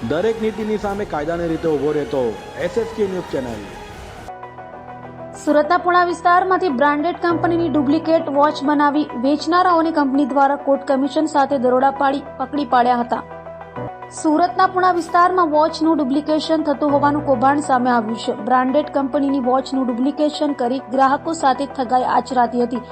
દરેક નીતિની સામે કાયદાની રીતે ઊભો રહેતો SSK ન્યૂઝ ચેનલ। સુરતના પુણા વિસ્તારમાંથી બ્રાન્ડેડ કંપનીની ડુપ્લિકેટ વોચ બનાવી વેચનારાઓની કંપની દ્વારા કોર્ટ કમિશન સાથે દરોડા પાડી પકડી પાડ્યા હતા। સુરતના પુણા વિસ્તારમાં વોચનું ડુપ્લિકેશન થતું હોવાનું કૌભાંડ સામે આવ્યું છે। બ્રાન્ડેડ કંપનીની વોચનું ડુપ્લિકેશન કરી ગ્રાહકો સાથે ઠગાઈ આચરાતી હતી।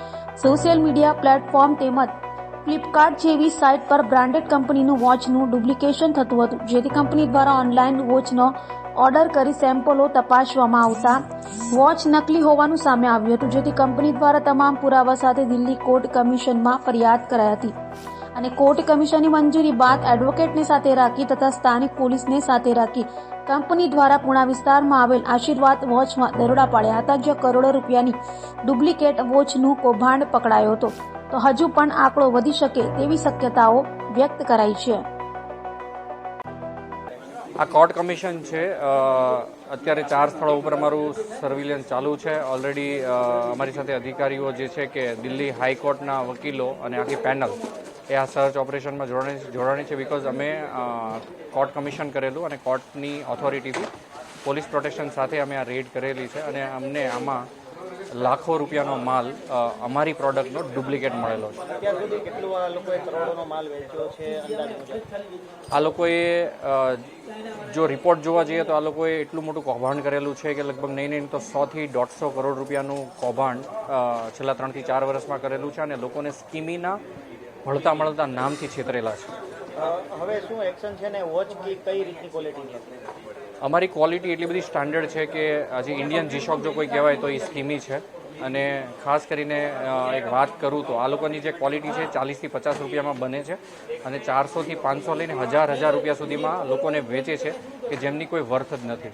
સોશિયલ મીડિયા પ્લેટફોર્મ તેમજ ફ્લિપકાર્ટ જેવી સાઇટ પર બ્રાન્ડેડ કંપનીનું વોચનું ડુપ્લિકેશન થતું હતું, જેથી કંપની દ્વારા ઓનલાઈન વોચનો ઓર્ડર કરી સેમ્પલો તપાસવામાં આવતા વોચ નકલી હોવાનું સામે આવ્યું હતું, જેથી કંપની દ્વારા તમામ પુરાવા સાથે દિલ્હી કોર્ટ કમિશનમાં ફરિયાદ કરાઈ હતી અને કોર્ટ કમિશનની મંજૂરી બાદ એડવોકેટને સાથે રાખી તથા સ્થાનિક પોલીસને સાથે રાખી કંપની દ્વારા પુણા વિસ્તારમાં આવેલ આશીર્વાદ વોચમાં દરોડા પાડ્યા હતા, જ્યાં કરોડો રૂપિયાની ડુપ્લિકેટ વોચનું કૌભાંડ પકડાયો હતો। તો હજુ પણ આંકડો વધી શકે તેવી શક્યતાઓ વ્યક્ત કરાઈ છે। આ કોર્ટ કમિશન છે। અત્યારે 4 સ્થળો ઉપર અમારું સર્વેલન્સ ચાલુ છે। ઓલરેડી અમારી સાથે અધિકારીઓ જે છે કે દિલ્હી હાઈકોર્ટના વકીલો અને આખી પેનલ એ આ સર્ચ ઓપરેશનમાં જોડાણી છે, બિકોઝ અમે કોર્ટ કમિશન કરેલું અને કોર્ટની ઓથોરિટીથી પોલીસ પ્રોટેક્શન સાથે અમે આ રેડ કરેલી છે અને અમને આમાં લાખો રૂપિયાનો માલ અમારી પ્રોડક્ટનો ડુપ્લિકેટ મળેલો છે। આ લોકોએ જો રિપોર્ટ જોવા જઈએ તો આ લોકોએ એટલું મોટું કૌભાંડ કરેલું છે કે લગભગ નહીં તો 100 થી 150 કરોડ રૂપિયાનું કૌભાંડ છેલ્લા 3 થી 4 વર્ષમાં કરેલું છે અને લોકોને સ્કીમીના ભળતા મળતા નામથી છેતરેલા છે। હવે શું એક્શન છે ને વોચ કઈ રીતની ક્વોલિટીની છે? અમારી ક્વોલિટી એટલી બધી સ્ટાન્ડર્ડ છે કે હજી ઇન્ડિયન જીશોક જો કોઈ કહેવાય તો એ સ્કીમી છે અને ખાસ કરીને એક વાત કરું તો આ લોકોની જે ક્વોલિટી છે 40 થી 50 રૂપિયામાં બને છે અને 400 થી 500 લઈને 1000 રૂપિયા સુધીમાં લોકોને વેચે છે કે જેમની કોઈ વર્થ જ નથી।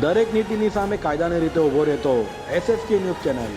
દરેક નીતિની સામે કાયદાની રીતે ઊભો રહેતો SSK ન્યૂઝ ચેનલ।